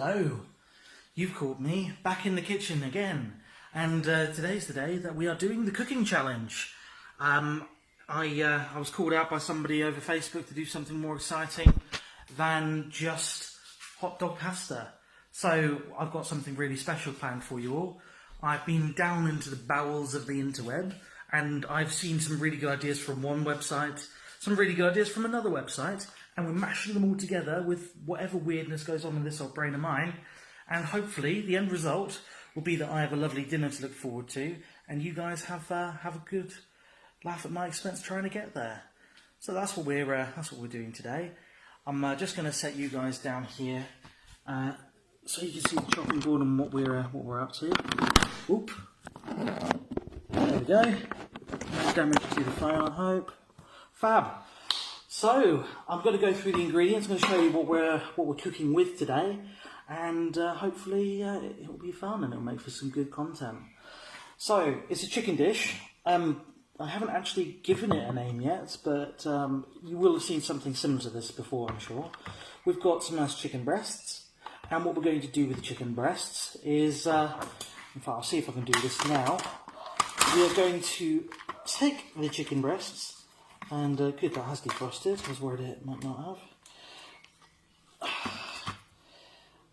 Hello, you've caught me back in the kitchen again, and today's the day that we are doing the cooking challenge. I was called out by somebody over Facebook to do something more exciting than just hot dog pasta. So I've got something really special planned for you all. I've been down into the bowels of the interweb, and I've seen some really good ideas from one website, some really good ideas from another website, and we're mashing them all together with whatever weirdness goes on in this old brain of mine. And hopefully the end result will be that I have a lovely dinner to look forward to, and you guys have a good laugh at my expense trying to get there. So that's what we're doing today. I'm just going to set you guys down here so you can see the chopping board and what we're up to. Oop. There we go. No damage to the phone, I hope. Fab. So I'm going to go through the ingredients. I'm going to show you what we're cooking with today, and hopefully it will be fun and it'll make for some good content. So it's a chicken dish. I haven't actually given it a name yet, but you will have seen something similar to this before, I'm sure. We've got some nice chicken breasts, and what we're going to do with the chicken breasts is, in fact, I'll see if I can do this now. We are going to take the chicken breasts, and good, that has defrosted. I was worried it might not have.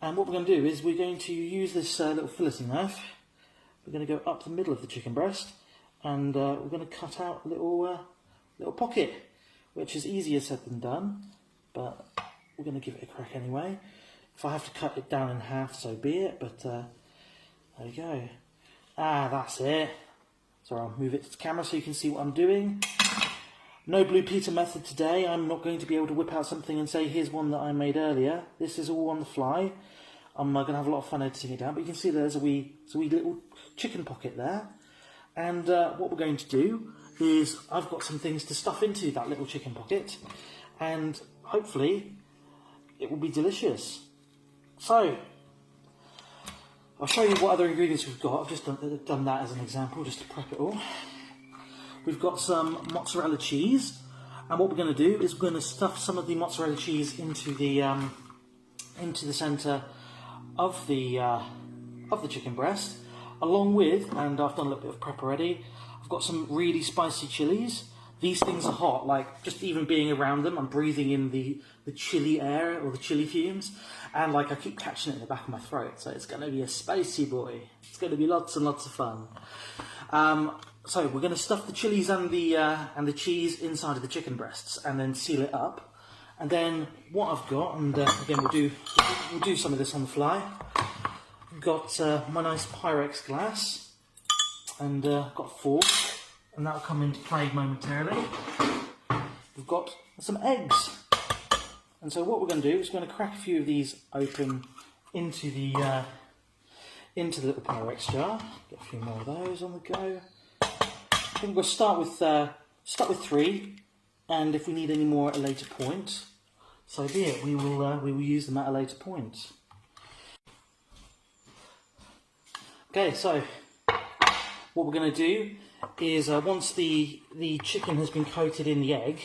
And what we're going to do is we're going to use this little filleting knife. We're going to go up the middle of the chicken breast, and we're going to cut out a little pocket, which is easier said than done, but we're going to give it a crack anyway. If I have to cut it down in half, so be it, but there we go. That's it. So I'll move it to the camera so you can see what I'm doing. No Blue Peter method today. I'm not going to be able to whip out something and say, here's one that I made earlier. This is all on the fly. I'm going to have a lot of fun editing it down, but you can see there's a wee little chicken pocket there. And what we're going to do is I've got some things to stuff into that little chicken pocket, and hopefully it will be delicious. So I'll show you what other ingredients we've got. I've just done that as an example, just to prep it all. We've got some mozzarella cheese, and what we're going to do is we're going to stuff some of the mozzarella cheese into the centre of the chicken breast, along with, and I've done a little bit of prep already, I've got some really spicy chilies. These things are hot, like just even being around them, I'm breathing in the chili air or the chili fumes, and like I keep catching it in the back of my throat, so it's going to be a spicy boy. It's going to be lots and lots of fun. So we're going to stuff the chilies and the cheese inside of the chicken breasts, and then seal it up. And then what I've got, and again we'll do some of this on the fly. I've got my nice Pyrex glass, and got a fork, and that'll come into play momentarily. We've got some eggs, and so what we're going to do is we're going to crack a few of these open into the little Pyrex jar. Get a few more of those on the go. I think we'll start with 3, and if we need any more at a later point, so be it. We will use them at a later point. Okay, so what we're going to do is once the chicken has been coated in the egg,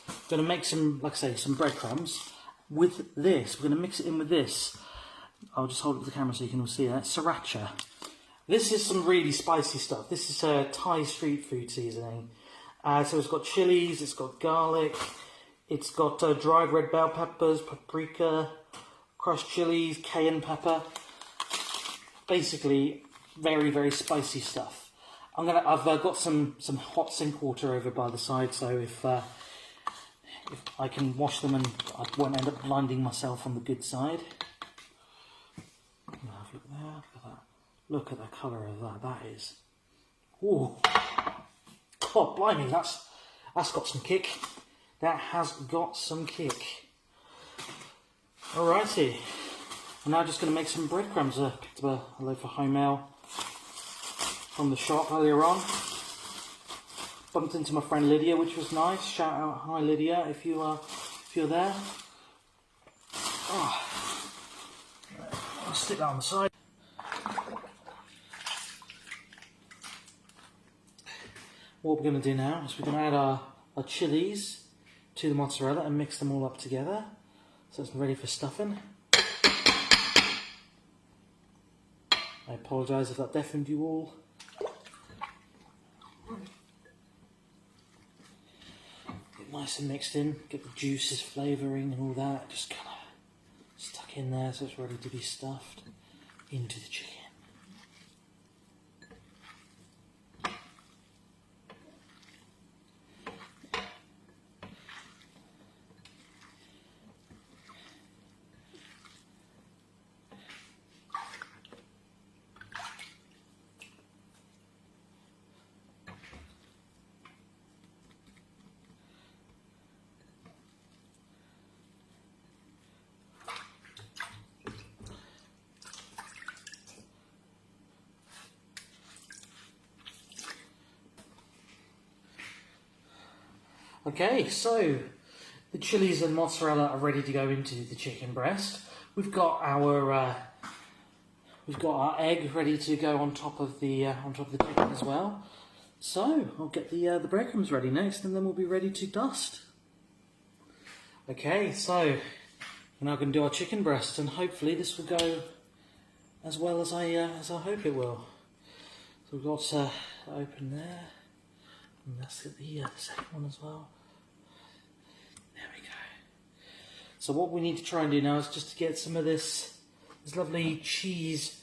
we're going to make some, like I say, some breadcrumbs with this. We're going to mix it in with this. I'll just hold it to the camera so you can all see that. Sriracha. This is some really spicy stuff. This is Thai street food seasoning. So it's got chilies, it's got garlic, it's got dried red bell peppers, paprika, crushed chilies, cayenne pepper. Basically, very, very spicy stuff. I've got some hot sink water over by the side, so if I can wash them and I won't end up blinding myself on the good side. Have a look there. Look at that. Look at the colour of that. That is, ooh, God, blimey, that's got some kick. That has got some kick. Alrighty, I'm now just going to make some breadcrumbs. Picked up a loaf of Homel from the shop earlier on. Bumped into my friend Lydia, which was nice. Shout out, hi Lydia, if you're there. Oh. I'll stick that on the side. What we're going to do now is we're going to add our chilies to the mozzarella and mix them all up together, so it's ready for stuffing. apologise if that deafened you all. Get nice and mixed in, get the juices flavouring and all that, just kind of stuck in there so it's ready to be stuffed into the chicken. Okay, so the chilies and mozzarella are ready to go into the chicken breast. We've got our egg ready to go on top of the chicken as well. So I'll get the breadcrumbs ready next, and then we'll be ready to dust. Okay, so we're now going to do our chicken breast, and hopefully this will go as well as I hope it will. So we've got open there. And let's get the second one as well. There we go. So what we need to try and do now is just to get some of this lovely cheese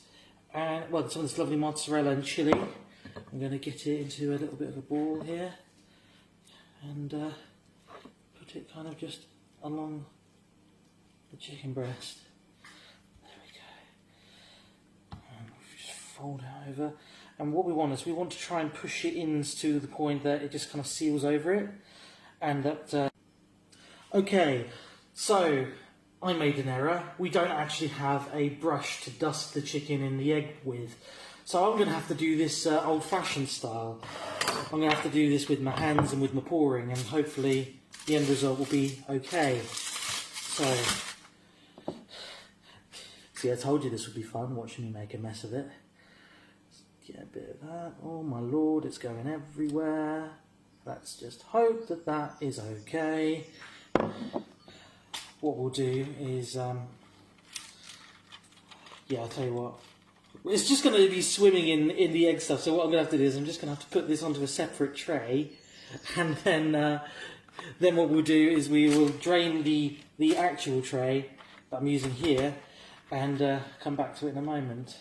and, well, some of this lovely mozzarella and chilli. I'm going to get it into a little bit of a ball here and put it kind of just along the chicken breast. There we go. And just fold it over. And what we want is we want to try and push it in to the point that it just kind of seals over it. And that... Okay, so I made an error. We don't actually have a brush to dust the chicken in the egg with. So I'm going to have to do this old-fashioned style. I'm going to have to do this with my hands and with my pouring, and hopefully the end result will be okay. So, see, I told you this would be fun, watching me make a mess of it. Get a bit of that. Oh my lord, it's going everywhere. Let's just hope that that is okay. What we'll do is, yeah, I'll tell you what. It's just going to be swimming in the egg stuff. So what I'm going to have to do is I'm just going to have to put this onto a separate tray, and then what we'll do is we will drain the actual tray that I'm using here, and come back to it in a moment.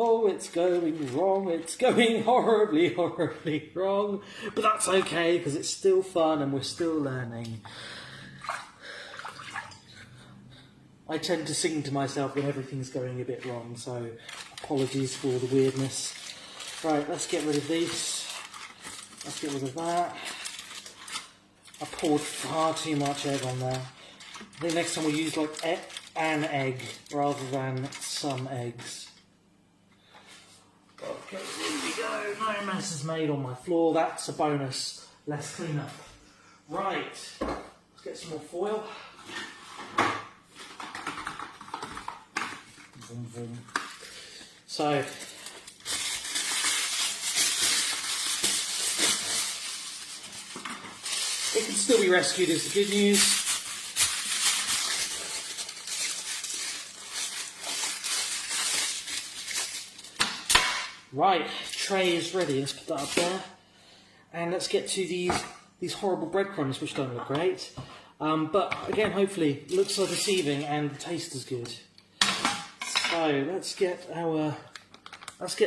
Oh, it's going wrong, it's going horribly, horribly wrong. But that's okay, because it's still fun and we're still learning. I tend to sing to myself when everything's going a bit wrong, so apologies for the weirdness. Right, let's get rid of these. Let's get rid of that. I poured far too much egg on there. I think next time we'll use like an egg rather than some eggs. Okay, here we go. No mess is made on my floor. That's a bonus. Less cleanup. Right. Let's get some more foil. Vroom, vroom. So, it can still be rescued is the good news. Right, tray is ready. Let's put that up there, and let's get to these horrible breadcrumbs, which don't look great. But again, hopefully, looks so deceiving and the taste is good. So let's get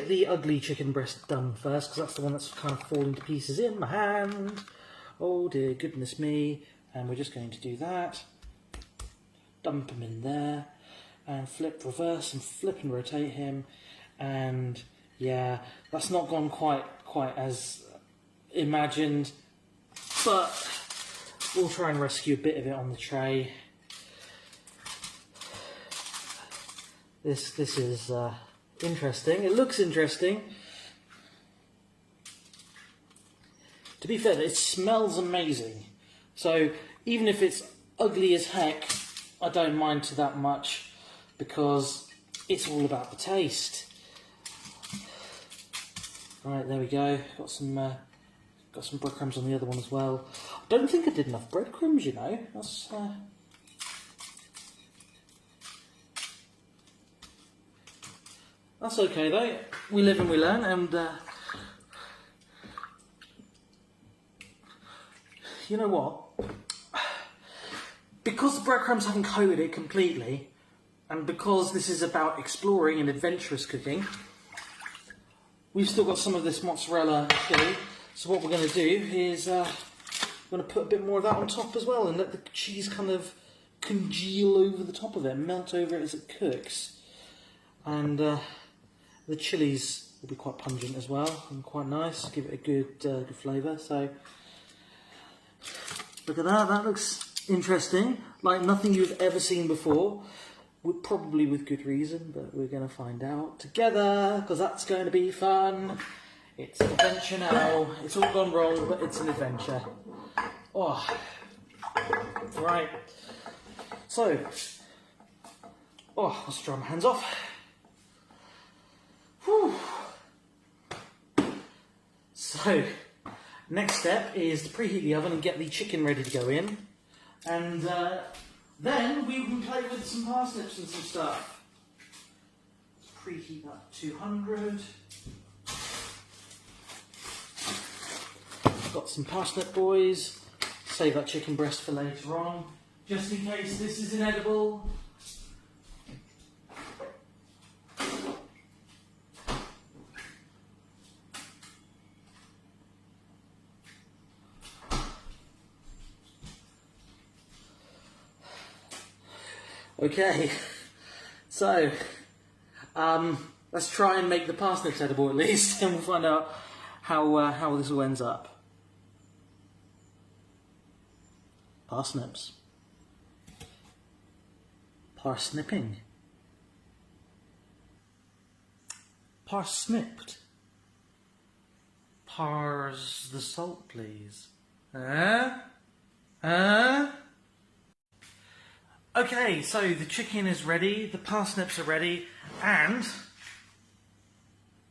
the ugly chicken breast done first, because that's the one that's kind of falling to pieces in my hand. Oh dear goodness me! And we're just going to do that. Dump him in there, and flip, reverse, and flip and rotate him, and yeah, that's not gone quite as imagined, but we'll try and rescue a bit of it on the tray. This is interesting. It looks interesting. To be fair, it smells amazing. So even if it's ugly as heck, I don't mind to that much, because it's all about the taste. Right, there we go. Got some breadcrumbs on the other one as well. I don't think I did enough breadcrumbs, you know. That's That's okay though. We live and we learn, and you know what? Because the breadcrumbs haven't coated it completely, and because this is about exploring and adventurous cooking, we've still got some of this mozzarella chili. So what we're going to do is we're going to put a bit more of that on top as well, and let the cheese kind of congeal over the top of it, melt over it as it cooks. And the chilies will be quite pungent as well, and quite nice. Give it a good flavour. So look at that. That looks interesting, like nothing you've ever seen before. Probably with good reason, but we're going to find out together, because that's going to be fun. It's an adventure now. It's all gone wrong, but it's an adventure. Oh, right. So, let's dry my hands off. Whew. So, next step is to preheat the oven and get the chicken ready to go in. And then we can play with some parsnips and some stuff. Let's preheat that to 200. Got some parsnip boys. Save that chicken breast for later on, just in case this is inedible. Okay, so let's try and make the parsnips edible at least, and we'll find out how this all ends up. Parsnips. Parsnipping. Parsnipped. Pars the salt, please. Okay, so the chicken is ready, the parsnips are ready, and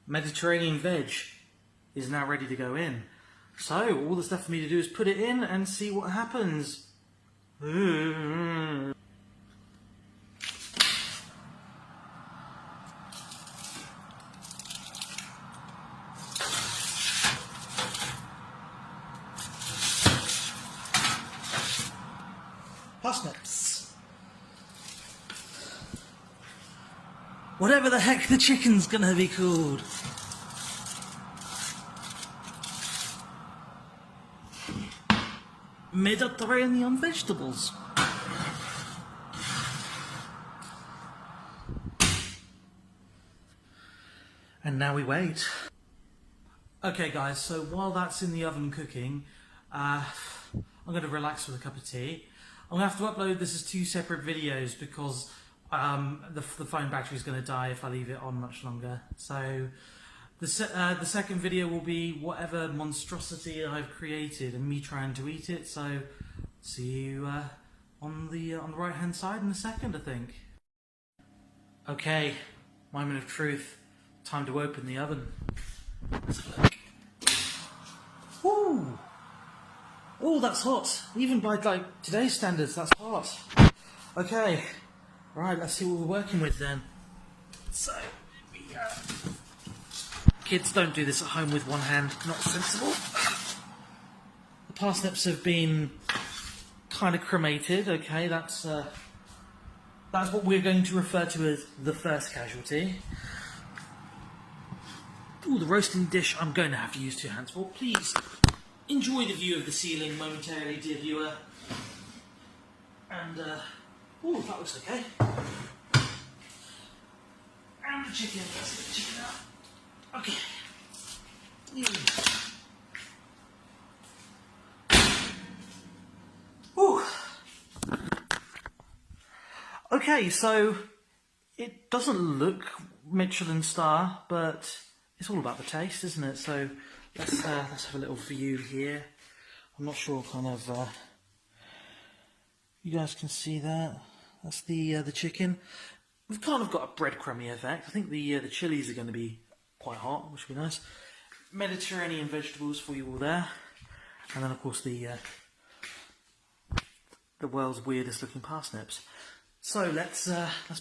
Mediterranean veg is now ready to go in. So, all that's left for me to do is put it in and see what happens. Parsnips. Whatever the heck the chicken's gonna be called. Mediterranean vegetables. And now we wait. Okay guys, so while that's in the oven cooking, I'm going to relax with a cup of tea. I'm going to have to upload this as 2 separate videos because the phone battery is going to die if I leave it on much longer. So the second video will be whatever monstrosity I've created and me trying to eat it. So see you on the right hand side in a second, I think. Okay, moment of truth. Time to open the oven. Let's have a look. Ooh! Oh, that's hot. Even by like today's standards, that's hot. Okay, right. Let's see what we're working with then. So, here we go. Kids, don't do this at home with one hand. Not sensible. The parsnips have been kind of cremated. Okay, that's what we're going to refer to as the first casualty. Ooh, the roasting dish I'm going to have to use 2 hands for. Please enjoy the view of the ceiling momentarily, dear viewer. And, ooh, that looks okay. And the chicken. Let's get the chicken out. Okay. Ooh. Okay, so it doesn't look Michelin star, but it's all about the taste, isn't it? So let's have a little view here. I'm not sure kind of you guys can see that. That's the chicken. We've kind of got a breadcrumby effect. I think the chilies are going to be quite hot, which will be nice. Mediterranean vegetables for you all there, and then of course the world's weirdest looking parsnips. So let's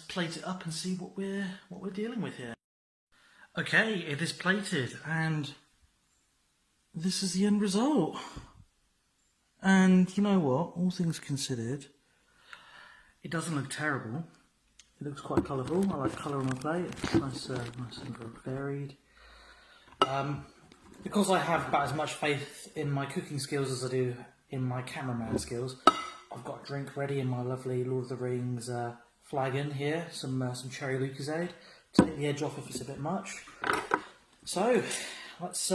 plate it up and see what we're dealing with here. Okay, it is plated, and this is the end result. And you know what, all things considered, it doesn't look terrible. It looks quite colourful. I like colour on my plate. It's nice, nice and varied. Because I have about as much faith in my cooking skills as I do in my cameraman skills, I've got a drink ready in my lovely Lord of the Rings flagon here, some cherry Lucozade to take the edge off if it's a bit much. So let's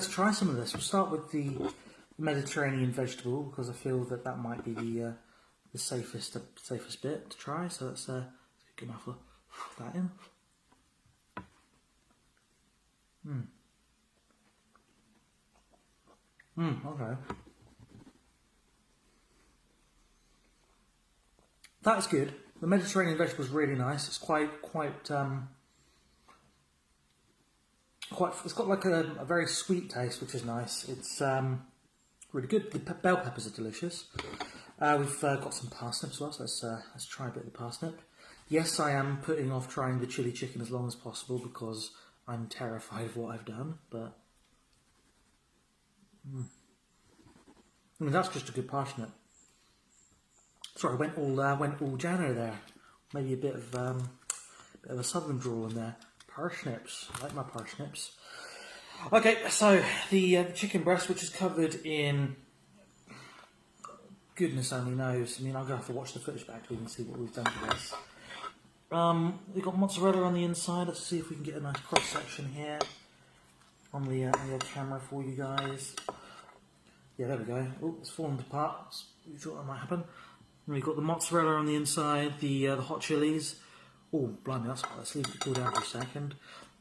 try some of this. We'll start with the Mediterranean vegetable because I feel that that might be the safest bit to try. So let's get a mouthful of that in. Okay. That's good. The Mediterranean vegetable is really nice. It's it's got like a very sweet taste, which is nice. It's really good. The bell peppers are delicious. We've got some parsnip as well, so let's try a bit of the parsnip. Yes, I am putting off trying the chili chicken as long as possible because I'm terrified of what I've done, but I mean, that's just a good parsnip. Sorry, I went all Jano there. Maybe a bit of a southern drawl in there. Parsnips. I like my parsnips. Okay, so the chicken breast, which is covered in goodness only knows. I mean, I'm gonna have to watch the footage back to even see what we've done to this. We've got mozzarella on the inside. Let's see if we can get a nice cross section here on the camera for you guys. Yeah, there we go. Oh, it's fallen apart. We thought that might happen. And we've got the mozzarella on the inside, the hot chilies. Oh, blimey, that's hot. Let's leave it cool down for a second.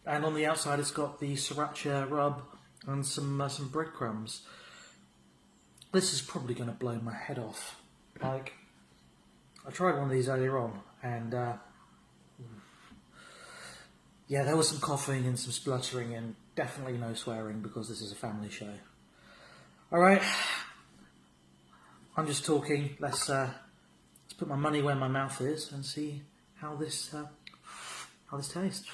And on the outside, it's got the sriracha rub and some breadcrumbs. This is probably going to blow my head off. Like, I tried one of these earlier on, and yeah, there was some coughing and some spluttering, and definitely no swearing because this is a family show. All right, I'm just talking. Let's put my money where my mouth is and see how this tastes.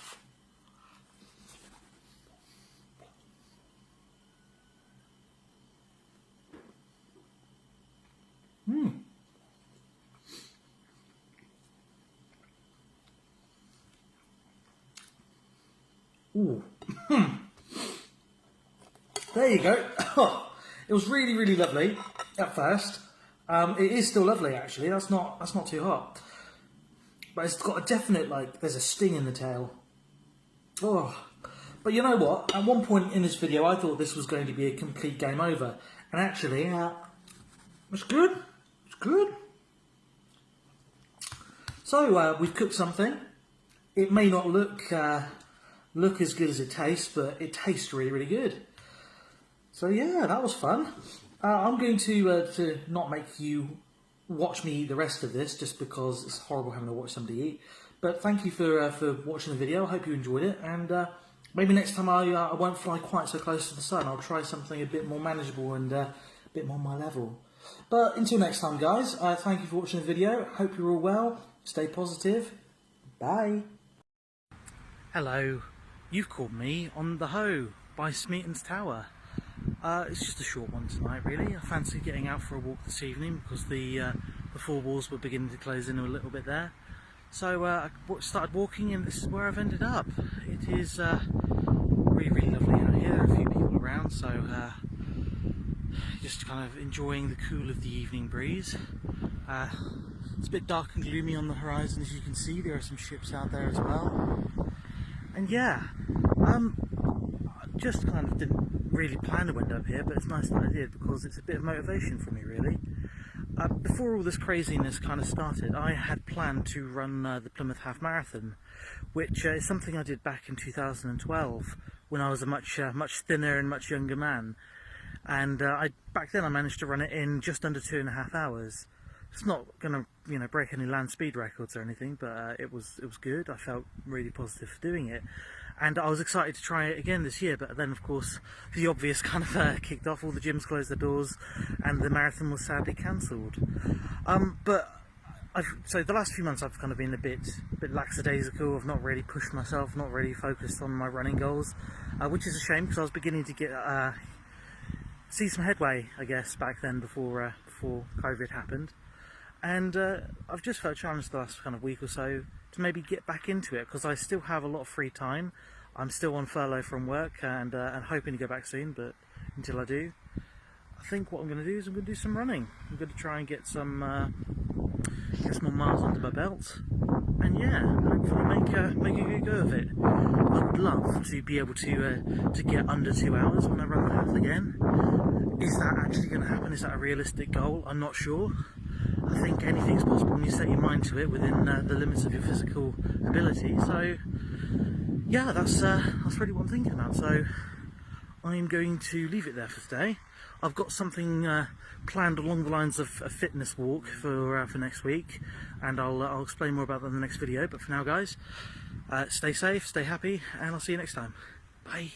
Ooh. There you go. It was really, really lovely at first. It is still lovely actually. That's not too hot. But it's got a definite, like, there's a sting in the tail. Oh. But you know what? At one point in this video I thought this was going to be a complete game over. And actually, it's good. It's good. So we've cooked something. It may not look as good as it tastes, but it tastes really, really good. So yeah, that was fun. I'm going to not make you watch me eat the rest of this, just because it's horrible having to watch somebody eat. But thank you for watching the video. I hope you enjoyed it, and maybe next time I won't fly quite so close to the sun. I'll try something a bit more manageable and a bit more my level. But until next time, guys, thank you for watching the video. Hope you're all well. Stay positive. Bye. Hello. You've caught me on The Hoe by Smeaton's Tower. It's just a short one tonight, really. I fancy getting out for a walk this evening because the four walls were beginning to close in a little bit there. So I started walking, and this is where I've ended up. It is really, really lovely out here. There are a few people around, so just kind of enjoying the cool of the evening breeze. It's a bit dark and gloomy on the horizon, as you can see. There are some ships out there as well. And yeah, I just kind of didn't really plan to end up here, but it's nice that I did because it's a bit of motivation for me, really. Before all this craziness kind of started, I had planned to run the Plymouth Half Marathon, which is something I did back in 2012 when I was a much thinner and much younger man. And back then I managed to run it in just under 2.5 hours. It's not going to break any land speed records or anything, but it was good. I felt really positive for doing it. And I was excited to try it again this year, but then of course the obvious kind of kicked off. All the gyms closed their doors and the marathon was sadly cancelled. But So the last few months I've kind of been a bit lackadaisical. I've not really pushed myself, not really focused on my running goals, which is a shame because I was beginning to get see some headway, I guess, back then before COVID happened, and I've just felt challenged the last kind of week or so to maybe get back into it because I still have a lot of free time. I'm still on furlough from work and hoping to go back soon, but until I do, I think what I'm going to do is I'm going to do some running. I'm going to try and get some more miles under my belt, and yeah, hopefully make a good go of it. I would love to be able to get under 2 hours when I run the half again. Is that actually going to happen? Is that a realistic goal? I'm not sure. I think anything's possible when you set your mind to it within the limits of your physical ability. So yeah, that's really what I'm thinking about. So I'm going to leave it there for today. I've got something planned along the lines of a fitness walk for next week, and I'll explain more about that in the next video. But for now, guys, stay safe, stay happy, and I'll see you next time. Bye.